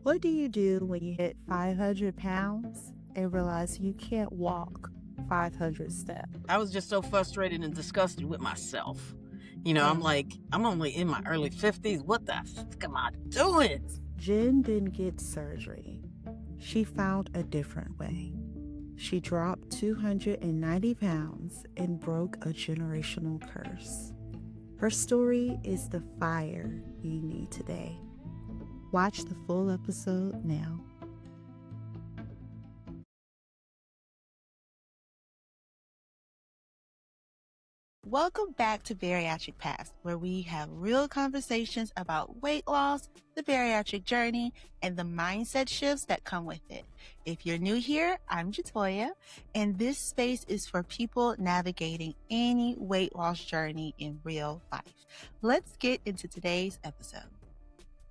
What do you do when you hit 500 pounds and realize you can't walk 500 steps? I was just so frustrated and disgusted with myself. I'm Mm. like, I'm only in my early 50s. What the fuck am I doing? Jen didn't get surgery. She found a different way. She dropped 290 pounds and broke a generational curse. Her story is the fire you need today. Watch the full episode now. Welcome back to Bariatric Paths, where we have real conversations about weight loss, the bariatric journey, and the mindset shifts that come with it. If you're new here, I'm Jatoya, and this space is for people navigating any weight loss journey in real life. Let's get into today's episode.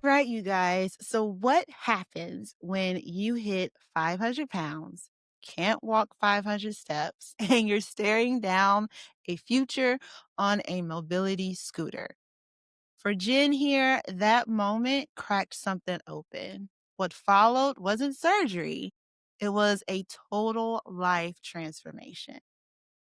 Right, you guys. So, what happens when you hit 500 pounds, can't walk 500 steps, and you're staring down a future on a mobility scooter? For Jen here, that moment cracked something open. What followed wasn't surgery, it was a total life transformation.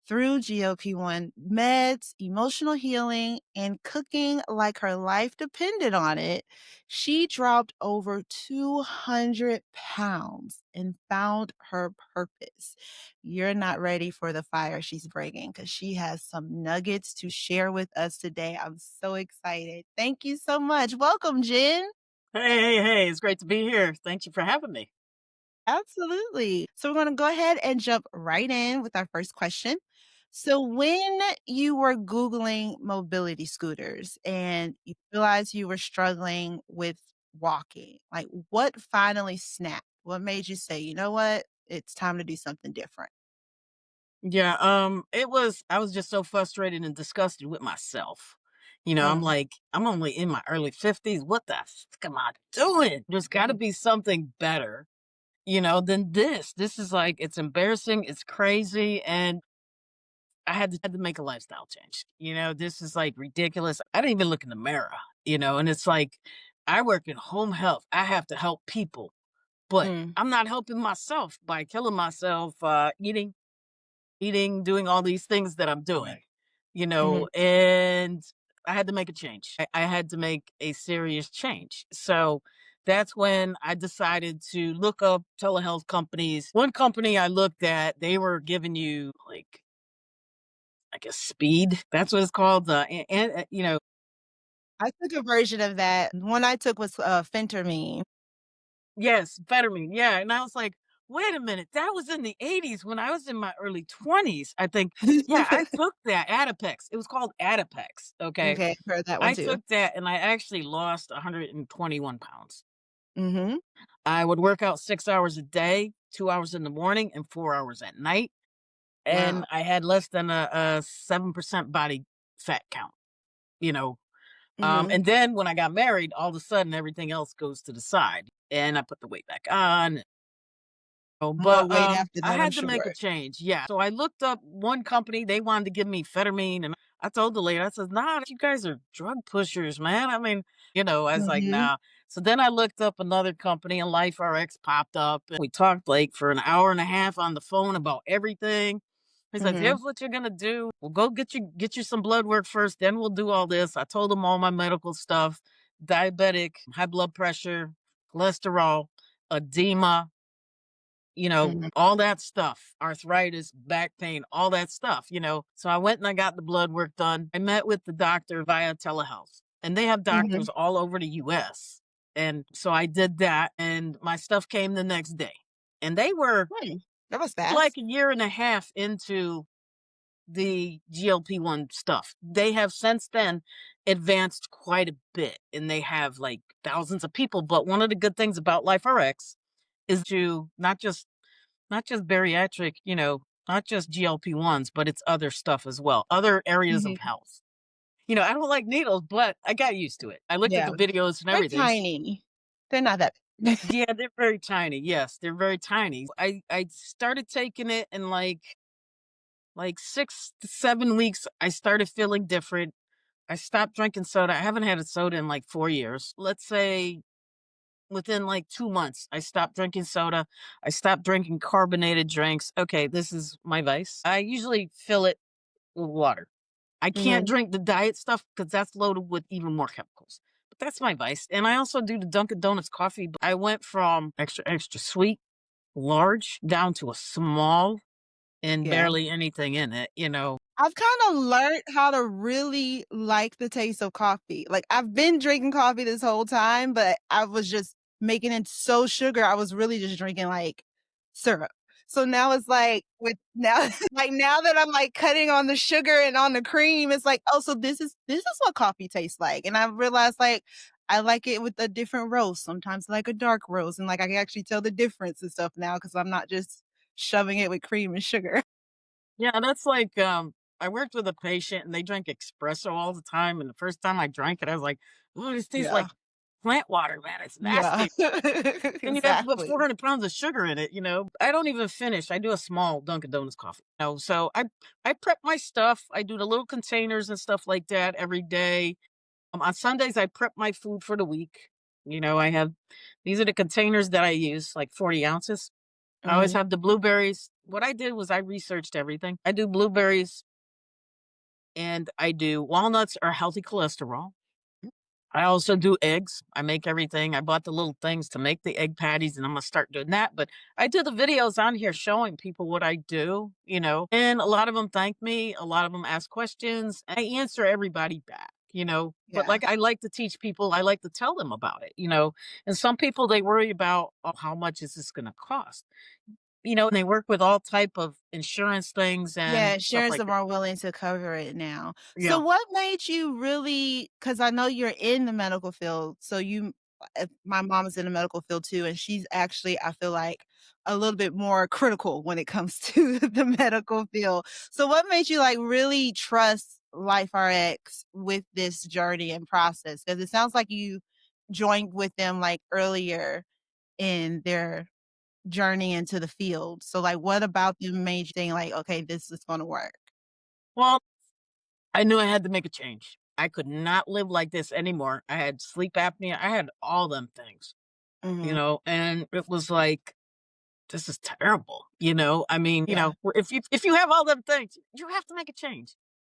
Through GLP-1 meds, emotional healing, and cooking like her life depended on it, she dropped over 200 pounds and found her purpose. You're not ready for the fire she's bringing because she has some nuggets to share with us today. I'm so excited. Thank you so much. Welcome, Jen. Hey. It's great to be here. Thank you for having me. Absolutely. So we're going to go ahead and jump right in with our first question. So when you were Googling mobility scooters and you realized you were struggling with walking, like what finally snapped? What made you say, you know what? It's time to do something different. Yeah, I was just so frustrated and disgusted with myself. I'm Mm. like, I'm only in my early 50s. What the fuck am I doing? There's got to be something better, than this. This is like, it's embarrassing, it's crazy, and I had to make a lifestyle change. This is like ridiculous. I didn't even look in the mirror, and it's like I work in home health. I have to help people, but Mm. I'm not helping myself by killing myself, eating, doing all these things that I'm doing, Mhm. and I had to make a change. I had to make a serious change. So that's when I decided to look up telehealth companies. One company I looked at, they were giving you like a speed. That's what it's called. I took a version of that. One I took was phentermine. Yes, Fetterman. Yeah. And I was like, wait a minute. That was in the 80s when I was in my early 20s, I think. Yeah, I took that Adipex. It was called Adipex. Okay. Okay, I've heard that one I too. took that and I actually lost 121 pounds. Mhm. I would work out 6 hours a day, 2 hours in the morning and 4 hours at night. And Wow. I had less than a 7% body fat count, you know. Mhm. And then when I got married, all of a sudden everything else goes to the side and I put the weight back on. Oh, More but weight after I that, I'm had to make a sure. change. Yeah. So I looked up one company, they wanted to give me Fettermine. And I told the lady, I said, nah, you guys are drug pushers, man. I mean, I was like, Mhm. nah. So then I looked up another company and LifeRx popped up. And we talked like for an hour and a half on the phone about everything. He says, Mhm. here's what you're gonna do. We'll go get you some blood work first, then we'll do all this. I told him all my medical stuff, diabetic, high blood pressure, cholesterol, edema, Mhm. all that stuff, arthritis, back pain, all that stuff. So I went and I got the blood work done. I met with the doctor via telehealth, and they have doctors Mhm. all over the US. And so I did that, and my stuff came the next day. And they were Hmm, that was like fast. a year and a half into the GLP-1 stuff. They have since then advanced quite a bit, and they have like thousands of people. But one of the good things about LifeRx is to not just bariatric, not just GLP-1s, but it's other stuff as well, other areas of Mhm. health. I don't like needles, but I got used to it. I looked at Yeah, the videos and they're everything. tiny. They're not that Yeah, they're very tiny. Yes, they're very tiny. I started taking it in like 6 to 7 weeks. I started feeling different. I stopped drinking soda. I haven't had a soda in like 4 years. Let's say within like 2 months, I stopped drinking soda. I stopped drinking carbonated drinks. Okay, this is my vice. I usually fill it with water. I can't Mhm. drink the diet stuff because that's loaded with even more chemicals. But that's my vice. And I also do the Dunkin' Donuts coffee. I went from extra, extra sweet, large, down to a small and Yeah. barely anything in it. I've kinda learned how to really like the taste of coffee. Like, I've been drinking coffee this whole time, but I was just making it so sugar, I was really just drinking, like, syrup. So now it's like with now like, now that I'm, like, cutting on the sugar and on the cream, it's like, "Oh, so this is what coffee tastes like." And I realized, like, I like it with a different roast, sometimes I like a dark roast, and, like, I can actually tell the difference and stuff now because 'cause I'm not just shoving it with cream and sugar. Yeah, that's like I worked with a patient and they drank espresso all the time. And the first time I drank it, I was like, "Oh, this tastes Yeah. like plant water, man. It's Yeah. nasty." And you have to put Exactly. 400 pounds of sugar in it. I don't even finish. I do a small Dunkin' Donuts coffee. So I prep my stuff. I do the little containers and stuff like that every day. On Sundays, I prep my food for the week. I have these are the containers that I use, like 40 ounces. I always Mhm. have the blueberries. What I did was I researched everything. I do blueberries and I do walnuts are healthy cholesterol. I also do eggs. I make everything. I bought the little things to make the egg patties and I'm going to start doing that. But I do the videos on here showing people what I do. And a lot of them thank me. A lot of them ask questions. I answer everybody back. But Yeah. like I like to teach people, I like to tell them about it. And some people, they worry about, oh, how much is this going to cost, and they work with all type of insurance things Yeah, and stuff insurance like are that. more willing to cover it now. So Yeah. what made you really? Because I know you're in the medical field, so my mom is in the medical field too, and she's actually, I feel like, a little bit more critical when it comes to the medical field. So what made you, like, really trust LifeRx with this journey and process? Because it sounds like you joined with them, like, earlier in their journey into the field. So, like, what about them made you think like, "Okay, this is gonna work?" Well, I knew I had to make a change. I could not live like this anymore. I had sleep apnea. I had all them things, Mhm. and it was like, this is terrible. I mean, Yeah, if you have all them things, you have to make a change.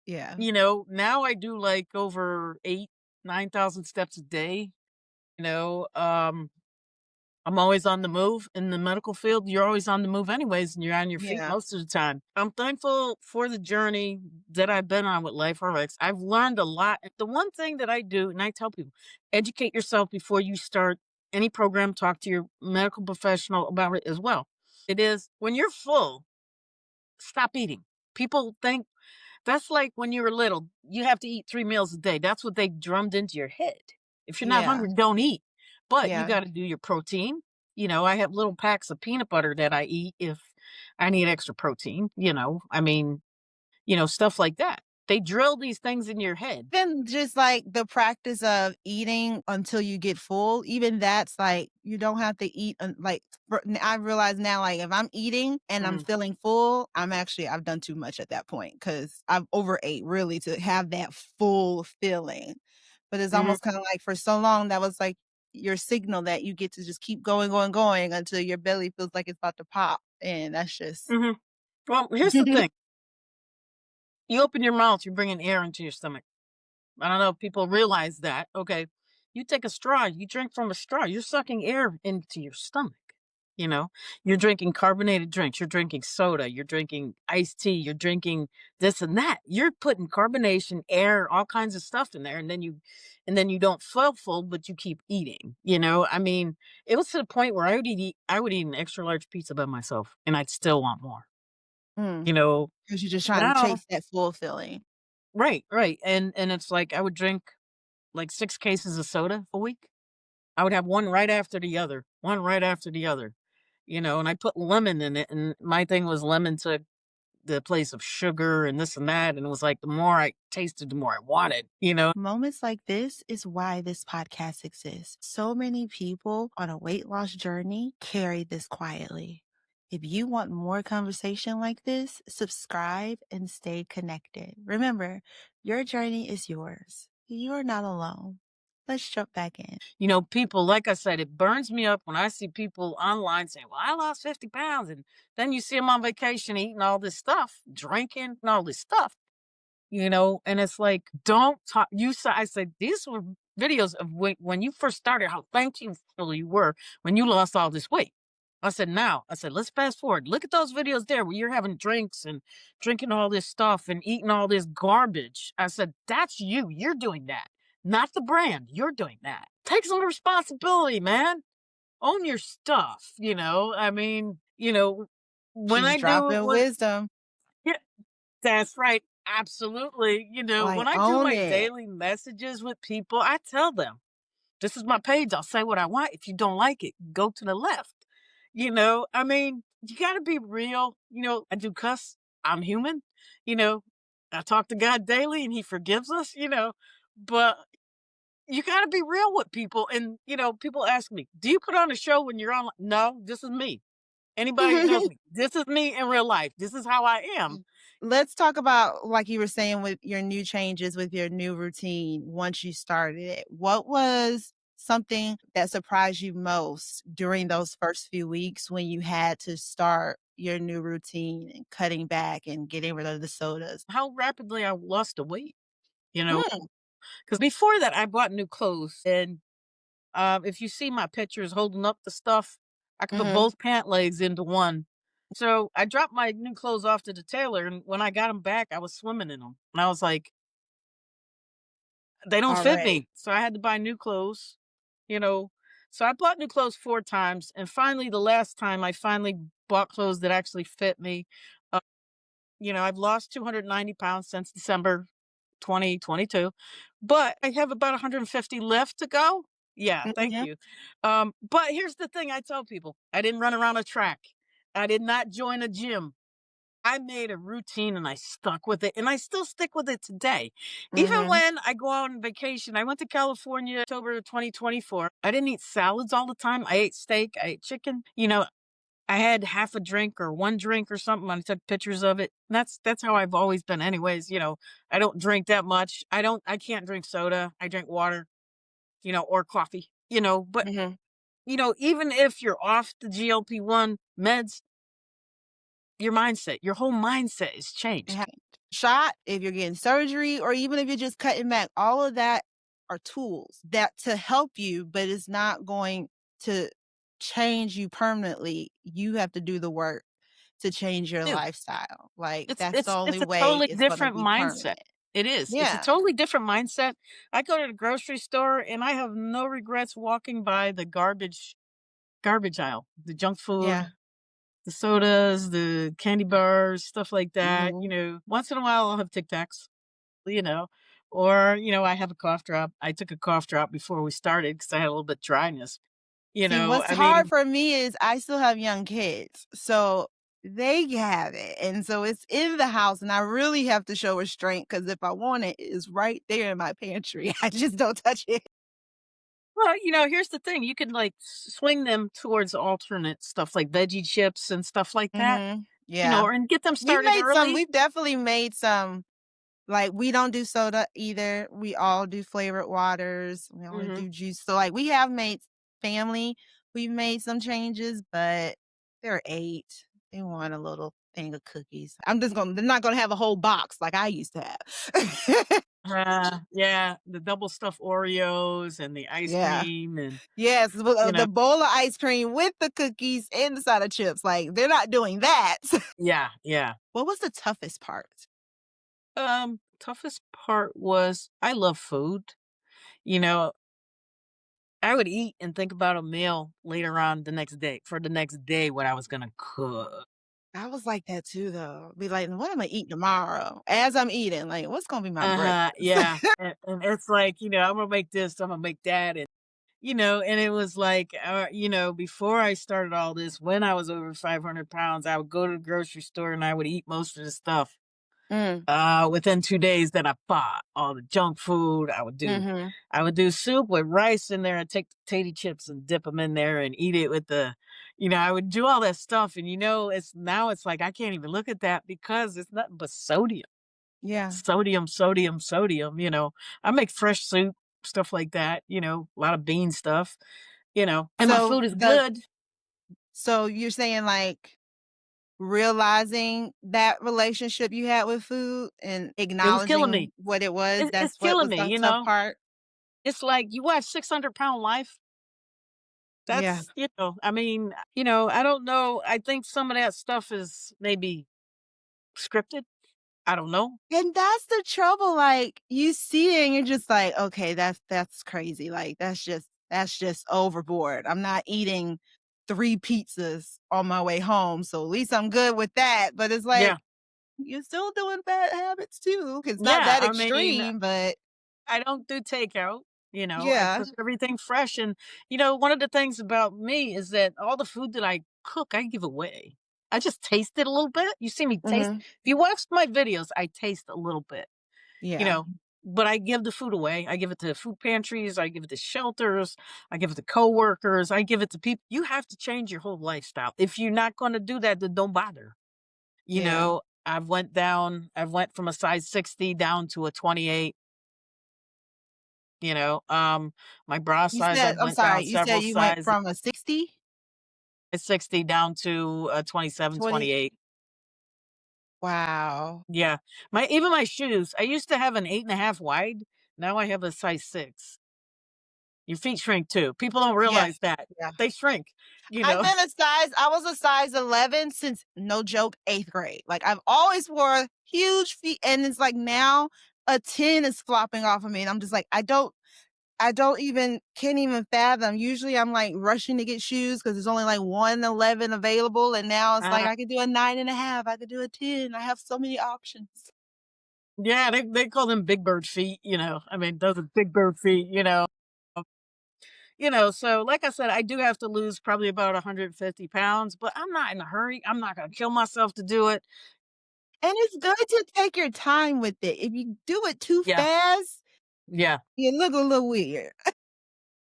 yeah, Now I do like over 9,000 steps a day. You know, um, I'm always on the move. In the medical field, you're always on the move anyways, and you're on your feet yeah, most of the time. I'm thankful for the journey that I've been on with LifeRx. I've learned a lot. The one thing that I do, and I tell people, educate yourself before you start any program. Talk to your medical professional about it as well. It is when you're full, stop eating. People think that's like when you were little, you have to eat 3 meals a day. That's what they drummed into your head. If you're not yeah, hungry, don't eat. But you yeah. gotta do your protein. I have little packs of peanut butter that I eat if I need extra protein. I mean, stuff like that. They drill these things in your head. Even just, like, the practice of eating until you get full, even that's, like, you don't have to eat like, I realize now, like, if I'm eating and I'm Mhm, feeling full, I've done too much at that point because 'cause I've overate really to have that full feeling. But it's mhm, almost kinda like for so long, that was, like, your signal that you get to just keep going, going, going until your belly feels like it's about to pop, and that's just mhm. Well, here's the thing. You open your mouth, you're bringing air into your stomach. I don't know if people realize that. Okay. You take a straw, you drink from a straw, you're sucking air into your stomach. You know, you're drinking carbonated drinks, you're drinking soda, you're drinking iced tea, you're drinking this and that. You're putting carbonation, air, all kinds of stuff in there, and then you don't feel full, but you keep eating. I mean, it was to the point where I would eat an extra large pizza by myself and I'd still want more. Mm, You know, 'cause you're just trying to now chase that full feeling. right, right. And it's like I would drink like 6 cases of soda a week. I would have one right after the other, one right after the other, and I put lemon in it, and my thing was lemon took the place of sugar and this and that, and it was like the more I tasted, the more I wanted. Moments like this is why this podcast exists. So many people on a weight loss journey carry this quietly. If you want more conversation like this, subscribe and stay connected. Remember, your journey is yours. You're not alone. Let's jump back in. People, like I said, it burns me up when I see people online saying, well, I lost 50 pounds. And then you see them on vacation eating all this stuff, drinking and all this stuff, and it's like, don't talk. I said, these were videos of when you first started, how thankful you were when you lost all this weight. I said, let's fast forward. Look at those videos there where you're having drinks and drinking all this stuff and eating all this garbage. I said, that's you. You're doing that, not the brand. You're doing that. Take some responsibility, man. Own your stuff. When She's I do dropping what, wisdom. yeah, that's right. Absolutely. Like, When I do own my it. daily messages with people, I tell them, this is my page. I'll say what I want. If you don't like it, go to the left. You got to be real. I do cuss. I'm human. You know, I talk to God daily and he forgives us, but you got to be real with people. And, people ask me, do you put on a show when you're on? No, this is me. Anybody that knows me, this is me in real life. This is how I am. Let's talk about, like you were saying, with your new changes, with your new routine once you started it. What was something that surprised you most during those first few weeks when you had to start your new routine and cutting back and getting rid of the sodas? How rapidly I lost the weight, you know, Mm, because before that I bought new clothes. And if you see my pictures holding up the stuff, I could put mhm. both pant legs into one. So I dropped my new clothes off to the tailor, and when I got them back, I was swimming in them. And I was like, they don't fit Already. me. So I had to buy new clothes, you know. So I bought new clothes 4 times. And finally, the last time, I finally bought clothes that actually fit me. Uh, I've lost 290 pounds since December 2022, but I have about 150 left to go. Yeah, thank Mhm, you. But here's the thing I tell people, I didn't run around a track, I did not join a gym. I made a routine and I stuck with it, and I still stick with it today. Even mhm. when I go on vacation, I went to California October of 2024. I didn't eat salads all the time. I ate steak, I ate chicken. I had half a drink or one drink or something. I took pictures of it. That's how I've always been anyways. I don't drink that much. I can't drink soda. I drink water, or coffee. But Mhm. even if you're off the GLP-1 meds, your whole mindset is It changed. ha Shot, if you're getting surgery, or even if you're just cutting back, all of that are tools that to help you, but it's not going to change you permanently. You have to do the work to change your Do. lifestyle. Like, It's that's the it's only it's a way totally it's gonna different be mindset. permanent. It is. It's a Yeah. totally different mindset. I go to the grocery store and I have no regrets walking by the garbage aisle, the junk food, Yeah. the sodas, the candy bars, stuff like that. Mhm. Once in a while I'll have Tic Tacs, you know, or, I have a cough drop. I took a cough drop before we started because I had a little bit dryness. See, what's I hard mean, for me is I still have young kids, so they have it, and so it's in the house, and I really have to show restraint because if I want it, it's right there in my pantry. I just don't touch it. well, here's the thing. You can like swing them towards alternate stuff like veggie chips and stuff like that, Mhm. Yeah. and get them started early. We've definitely made some, like, we don't do soda either. We all do flavored waters. We only Hmm. do juice. So, like, we have made family, we've made some changes, but they're 8. They want a little thing of cookies. They're not gonna have a whole box like I used to have. Yeah, the double stuffed Oreos and the ice Yeah. cream and Yes, well, you know, the bowl of ice cream with the cookies and the side of chips, like, they're not doing that. yeah, yeah. What was the toughest part? Toughest part was I love food. You know, I would eat and think about a meal later on the next day for the next day what I was gonna cook. I was like that too, though. Be like, "What am I eating tomorrow?" As I'm eating, like, "What's gonna be my Uh-huh. breakfast?" Yeah. And it's like, I'm gonna make this, I'm gonna make that. And it was like, before I started all this, when I was over 500 pounds, I would go to the grocery store and I would eat most of the stuff. Mm, Within 2 days that I bought all the junk food, mhm. I would do soup with rice in there and take potato chips and dip them in there and eat it with I would do all that stuff. And it's like, I can't even look at that because it's nothing but sodium, Yeah. sodium, sodium, sodium. I make fresh soup. stuff like that, a lot of bean stuff, and my So food is the good. so you're saying like realizing that relationship you had with food and It was killing acknowledging me. what it was, It's that's what killing was me, the tough part? It's like you watch 600-pound life. Yeah. I mean, I don't know. I think some of that stuff is maybe scripted. I don't know. And that's the trouble, like, you see it and you're just like, "Okay, that's crazy, like, that's just overboard. I'm not eating 3 pizzas on my way home, so at least I'm good with that," but it's like, Yeah. you're still doing bad habits too. It's not Yeah. that I mean, extreme, but I don't do takeout. I yeah. cook everything fresh. And, one of the things about me is that all the food that I cook, I give away. I just taste it a little bit. You see me taste. Mhm. If you watch my videos, I taste a little bit, you Yeah. know, but I give the food away. I give it to food pantries. I give it to shelters. I give it to coworkers. I give it to people. You have to change your whole lifestyle. If you're not going to do that, then don't bother. Yeah. I've went from a size 60 down to a 28. You know, my bra You size, I said I'm went sorry, down you said several you went sizes, from a 60? 60 down to 27, 20 28. Wow. Yeah. Even my shoes, I used to have an 8.5 wide. Now I have a size 6. Your feet shrink too. People don't Yeah, realize that. yeah. They shrink, you I've know. been I was a size 11 since, no joke, 8th grade. Like, I've always wore huge feet, and it's like now a 10 is flopping off of me, and I'm just like, I don't even can't even fathom. Usually, I'm, like, rushing to get shoes because there's only, like, 111 available, and now it's like Uh, I could do a 9.5, I could do a 10. I have so many options. yeah, they call them big bird feet. I mean, those are big bird feet. So like I said, I do have to lose probably about 150 pounds, but I'm not in a hurry. I'm not going to kill myself to do it. And it's good to take your time with it. If you do it too Yeah. fast, Yeah. you look a little weird.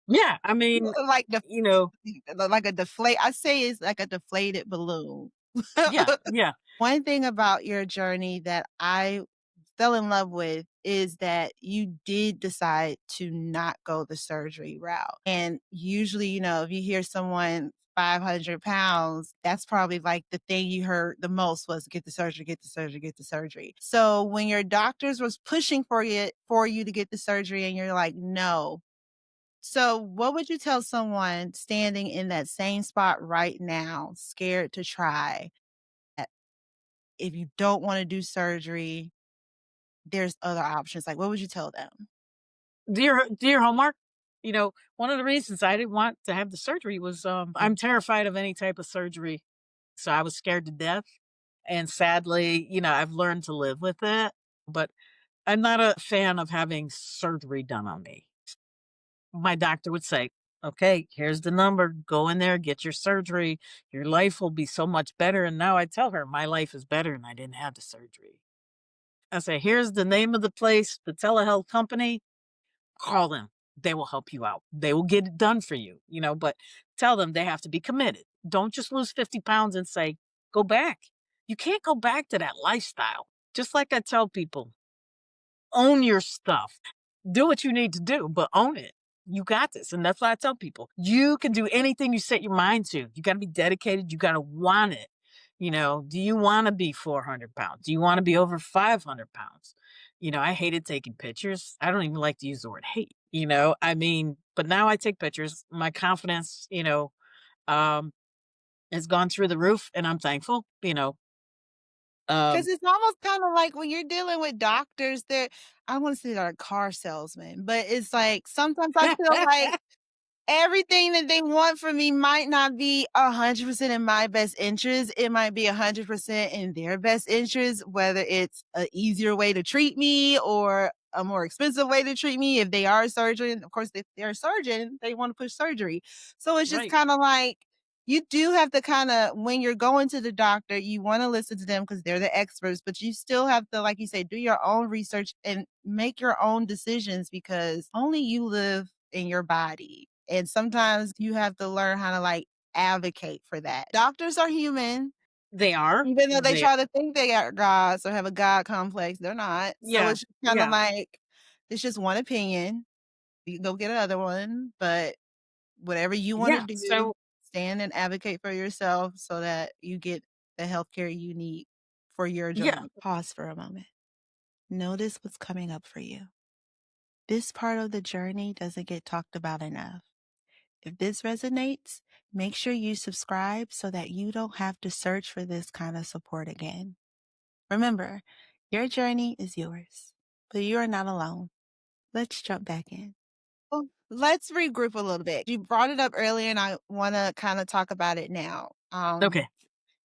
Yeah. I mean, Like the you know, like a deflate I say it's like a deflated balloon. yeah. Yeah. One thing about your journey that I fell in love with is that you did decide to not go the surgery route. And usually, if you hear someone 500 pounds, that's probably like the thing you heard the most was get the surgery, get the surgery, get the surgery. So when your doctors was pushing for you to get the surgery and you're like, no. So what would you tell someone standing in that same spot right now, scared to try? If you don't wanna do surgery, there's other options, like, what would you tell them? Do your homework. One of the reasons I didn't want to have the surgery was I'm terrified of any type of surgery. So I was scared to death. And sadly, I've learned to live with it. But I'm not a fan of having surgery done on me. My doctor would say, okay, here's the number. Go in there, get your surgery. Your life will be so much better. And now I tell her my life is better and I didn't have the surgery. I say, here's the name of the place, the telehealth company. Call them. They will help you out. They will get it done for you, but tell them they have to be committed. Don't just lose 50 pounds and say, go back. You can't go back to that lifestyle. Just like I tell people, own your stuff. Do what you need to do, but own it. You got this. And that's what I tell people. You can do anything you set your mind to. You got to be dedicated. You got to want it. Do you want to be 400 pounds? Do you want to be over 500 pounds? I hated taking pictures. I don't even like to use the word hate. I mean, but now I take pictures. My confidence, um, has gone through the roof and I'm thankful. Because Um, it's almost kinda like when you're dealing with doctors, I wanna say they're a car salesman, but it's like, sometimes I feel like everything that they want from me might not be 100% in my best interest. It might be 100% in their best interest, whether it's a easier way to treat me or a more expensive way to treat me. If they are a surgeon, of course, if they're a surgeon, they want to push surgery. So it's just right. kind of like you do have to kind of, when you're going to the doctor, you want to listen to them because they're the experts, but you still have to, like you say, do your own research and make your own decisions because only you live in your body. And sometimes you have to learn how to like advocate for that. Doctors are human, They are. even though they They try to think they are gods or have a God complex, they're not. So Yeah. it's just kind of Yeah. like it's just one opinion. You can go get another one, but whatever you wanna Yeah. do, So stand and advocate for yourself so that you get the healthcare you need for your yeah, journey. Pause for a moment. Notice what's coming up for you. This part of the journey doesn't get talked about enough. If this resonates, make sure you subscribe so that you don't have to search for this kind of support again. Remember, your journey is yours, but you are not alone. Let's jump back in. Well, let's regroup a little bit. You brought it up earlier and I want to kind of talk about it now. okay.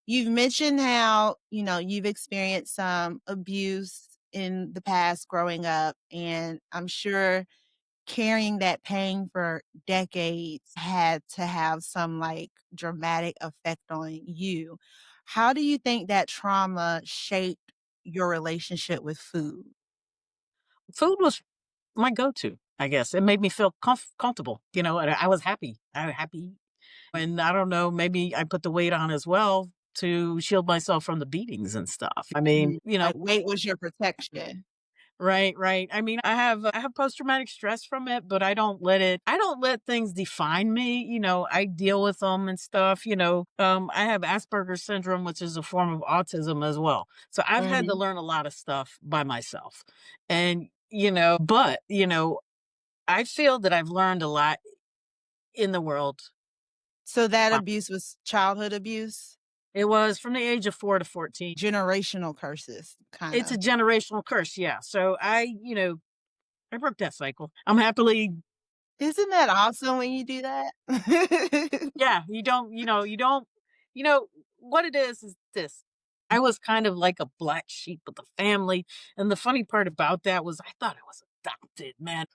You've mentioned how, you've experienced some abuse in the past growing up, and I'm sure carrying that pain for decades had to have some like dramatic effect on you. How do you think that trauma shaped your relationship with food? Food was my go-to, I guess. It made me feel comfortable, and I was happy. I was happy. And I don't know, maybe I put the weight on as well to shield myself from the beatings and stuff. I mean, Like weight was your protection. right, right. I mean, I have post traumatic stress from it, but I don't let things define me. I deal with them and stuff. I have Asperger's syndrome, which is a form of autism as well. So I've had to Mhm. learn a lot of stuff by myself. And but I feel that I've learned a lot in the world. So that Wow. abuse was childhood abuse? It was from the age of 4 to 14. Generational curses, It's a kinda. generational curse, yeah. So I broke that cycle. I'm happily Isn't that awesome when you do that? yeah, you know, what it is this. I was kind of like a black sheep of the family, and the funny part about that was I thought I was adopted, man.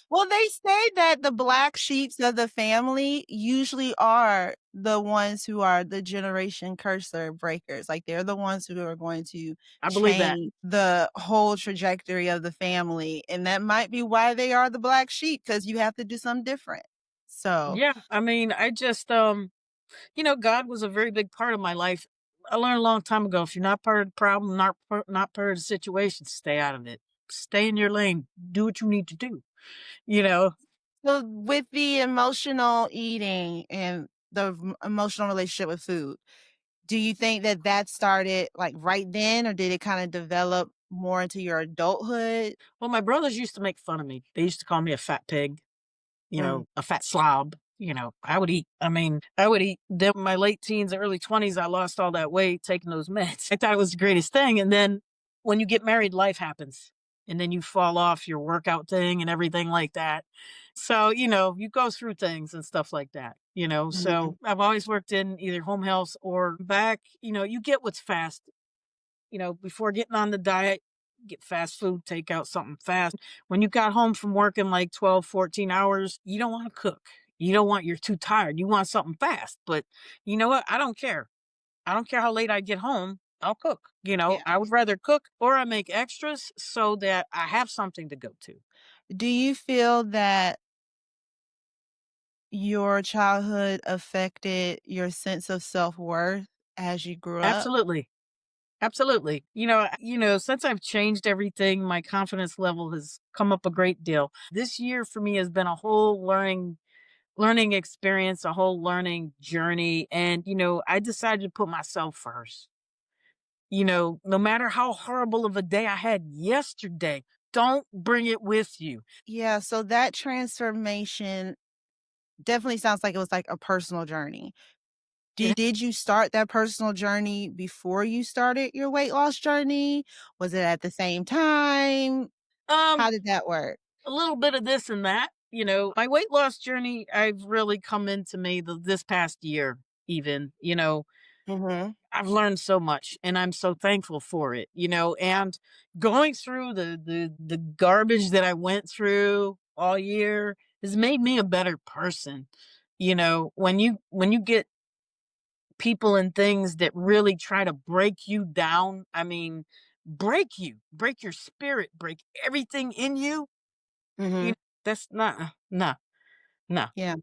Well, they say that the black sheeps of the family usually are the ones who are the generation cursor breakers. Like, they're the ones who are going to I believe that. change the whole trajectory of the family, and that might be why they are the black sheep, because you have to do something different. So, Yeah, I mean, I just God was a very big part of my life. I learned a long time ago, if you're not part of the problem, not part of the situation, stay out of it. Stay in your lane. Do what you need to do. You know, so with the emotional eating and the emotional relationship with food, do you think that that started, like, right then, or did it kinda develop more into your adulthood? well, my brothers used to make fun of me. They used to call me a fat pig, Mm. a fat slob. I would eat. I mean, I would eat. Then in my late teens, early 20s, I lost all that weight taking those meds. I thought it was the greatest thing. And then when you get married, life happens. And then you fall off your workout thing and everything like that. So, you go through things and stuff like that. Mhm. So I've always worked in either home health or back, you get what's fast before getting on the diet, get fast food, take out something fast. When you got home from working like 12, 14 hours, you don't want to cook. You're too tired. You want something fast. But you know what? I don't care. I don't care how late I get home. I'll cook. Yeah. I would rather cook or I make extras so that I have something to go to. Do you feel that your childhood affected your sense of self-worth as you grew up? Absolutely. Absolutely. Since I've changed everything, my confidence level has come up a great deal. This year for me has been a whole learning experience, a whole learning journey. And, I decided to put myself first. No matter how horrible of a day I had yesterday, don't bring it with you. Yeah, so that transformation definitely sounds like it was, like, a personal journey. Eh, Did you start that personal journey before you started your weight loss journey? Was it at the same time? Um, How did that work? a little bit of this and that. My weight loss journey, I've really come into me this past year, even, Mhm. I've learned so much and I'm so thankful for it, and going through the garbage that I went through all year has made me a better person. When you get people and things that really try to break you down, I mean, break your spirit, break everything in you, you know, Mhm. that's not no, no. Yeah.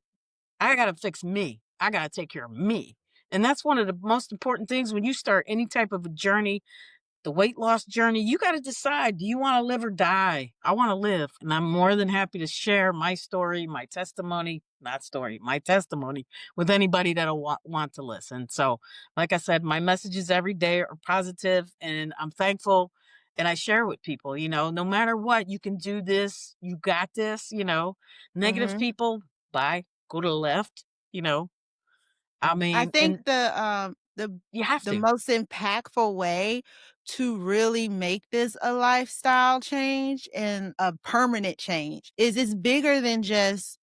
I gotta fix me. I gotta take care of me. And that's one of the most important things when you start any type of a journey. the weight loss journey, you got to decide, do you want to live or die? I want to live. And I'm more than happy to share my story, my testimony, not story, my testimony with anybody that'll want to listen. So, like I said, my messages every day are positive and I'm thankful. And I share with people, no matter what, you can do this. You got this, negative Hmm. people, bye, go to the left, you know, I I mean, think and the you have the to. most impactful way to really make this a lifestyle change and a permanent change is it's bigger than just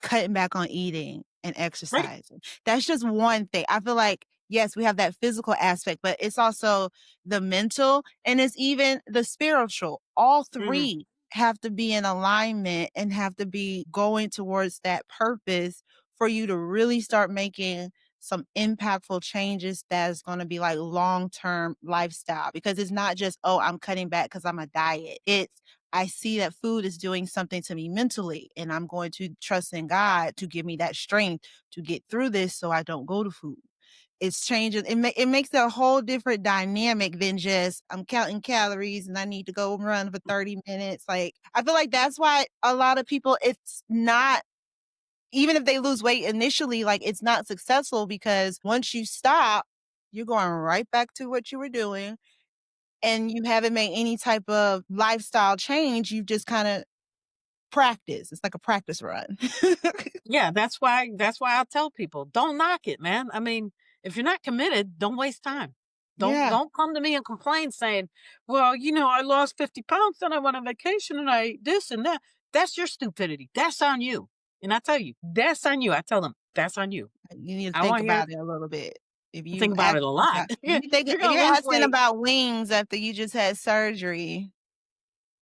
cutting back on eating and Right. exercising. That's just one thing. I feel like, yes, we have that physical aspect, but it's also the mental and it's even the spiritual. All Hmm. three have to be in alignment and have to be going towards that purpose for you to really start making some impactful changes that's going to be like long-term lifestyle because it's not just, oh, I'm cutting back because I'm a diet. It's I see that food is doing something to me mentally, and I'm going to trust in God to give me that strength to get through this so I don't go to food. It's changing. It makes it a whole different dynamic than just I'm counting calories and I need to go run for 30 minutes. Like, I feel like that's why a lot of people, it's not, even if they lose weight initially, like it's not successful because once you stop, you're going right back to what you were doing and you haven't made any type of lifestyle change. You've just kind of practice. It's like a practice run. Yeah, that's why I tell people, don't knock it, man. I mean, if you're not committed, don't waste time. Don't Yeah. don't come to me and complain saying, "Well, I lost 50 pounds and I went on vacation and I ate this and that." That's your stupidity. That's on you. And I tell you, that's on you. I tell them, that's on you. You need to I think want to hear about it a little bit. If think you about it a asking lot. about If you're if gonna you're lose asking weight, about wings after you just had surgery,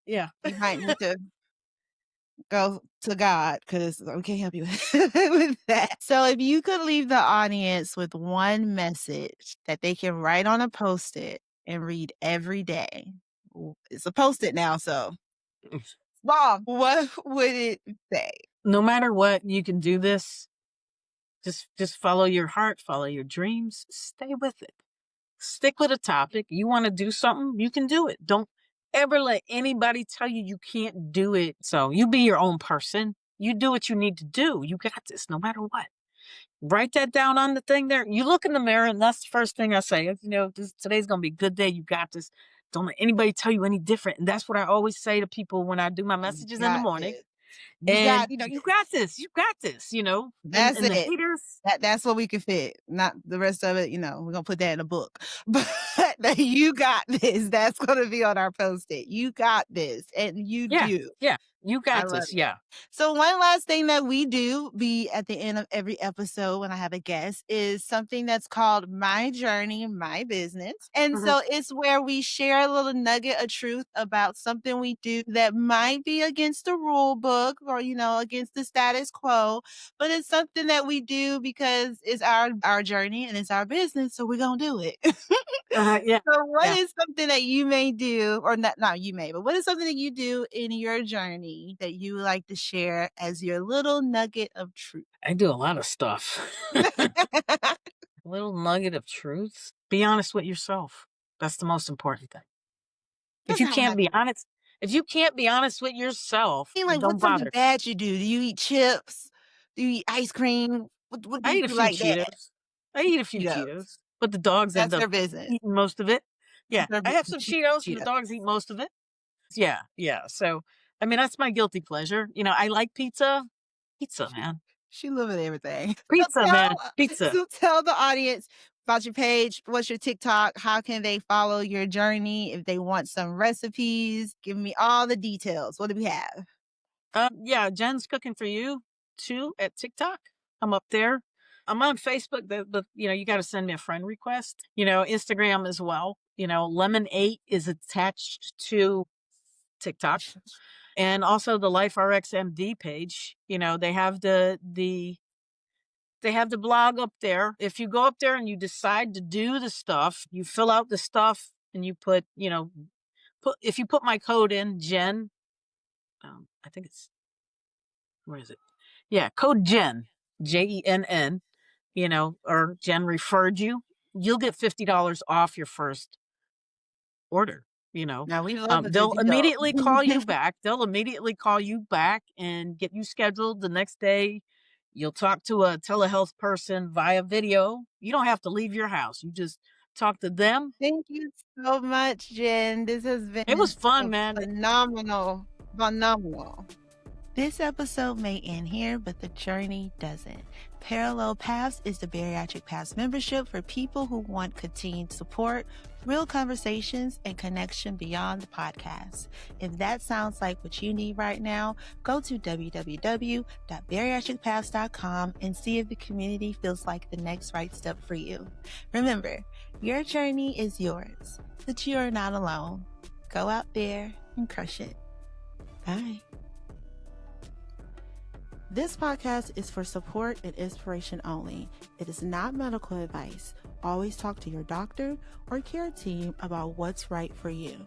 yeah. you might need to go to God because we can't help you with that. So if you could leave the audience with one message that they can write on a Post-it and read every day. It's a Post-it now, so Mom, what would it say? No matter what, you can do this. Just follow your heart, follow your dreams, stay with it. Stick with a topic. You want to do something, you can do it. Don't ever let anybody tell you you can't do it. So you be your own person. You do what you need to do. You got this no matter what. Write that down on the thing there. You look in the mirror, and that's the first thing I say. Today's going to be a good day. You got this. Don't let anybody tell you any different. And that's what I always say to people when I do my You messages in the got morning. this. You And, got you this. got this. You got this, That's and the it. haters. That's what we can fit. Not the rest of it, we're gonna put that in a book. But you got this. That's gonna be on our Post-it. You got this, and you Yeah. do. Yeah. You I got love this. it. Yeah. So one last thing that we do be at the end of every episode when I have a guest is something that's called My Journey, My Business. And Mhm. so it's where we share a little nugget of truth about something we do that might be against the rule book or, against the status quo, but it's something that we do because it's our journey and it's our business. So we're going to do it. Yeah. So what Yeah. is something that you may do or not you may, but what is something that you do in your journey that you would like to share as your little nugget of truth? I do a lot of stuff. Little nugget of truth. Be honest with yourself. That's the most important thing. If you Doesn't can't have be to honest, if you can't be honest with yourself, mean then like don't what's something bother. bad you do? Do you eat chips? Do you eat ice cream? What do I you eat a do few like that? Cheetos. I eat a few Cheetos. Cheetos, but the dogs That's end up their business. eating most of it. Yeah, That's their I have some Cheetos, and the Cheetos. dogs eat most of it. Yeah, yeah. So, I mean, that's my guilty pleasure. I like pizza. Pizza, man. She loving everything. So Pizza, man. Pizza. tell the audience about your page. What's your TikTok? How can they follow your journey? If they want some recipes, give me all the details. What do we have? Yeah, Jen's cooking for you too at TikTok. I'm up there. I'm on Facebook, but you got to send me a friend request. Instagram as well. Lemon8 is attached to TikTok, and also the LifeRx MD page. They have the blog up there. If you go up there and you decide to do the stuff, you fill out the stuff and you put if you put my code in Jen, I think it's where is it? Yeah, code Jen, JENN, or Jen referred you, you'll get $50 off your first order, you know. Now we love a good They'll deal. immediately call you back. They'll immediately call you back and get you scheduled the next day. You'll talk to a telehealth person via video. You don't have to leave your house. You just talk to them. Thank you so much, Jen. This has It was been fun, a man. phenomenal. This episode may end here, but the journey doesn't. Parallel Paths is the Bariatric Paths membership for people who want continued support, real conversations, and connection beyond the podcast. If that sounds like what you need right now, go to www.bariatricpaths.com and see if the community feels like the next right step for you. Remember, your journey is yours, but you are not alone. Go out there and crush it. Bye. This podcast is for support and inspiration only. It is not medical advice. Always talk to your doctor or care team about what's right for you.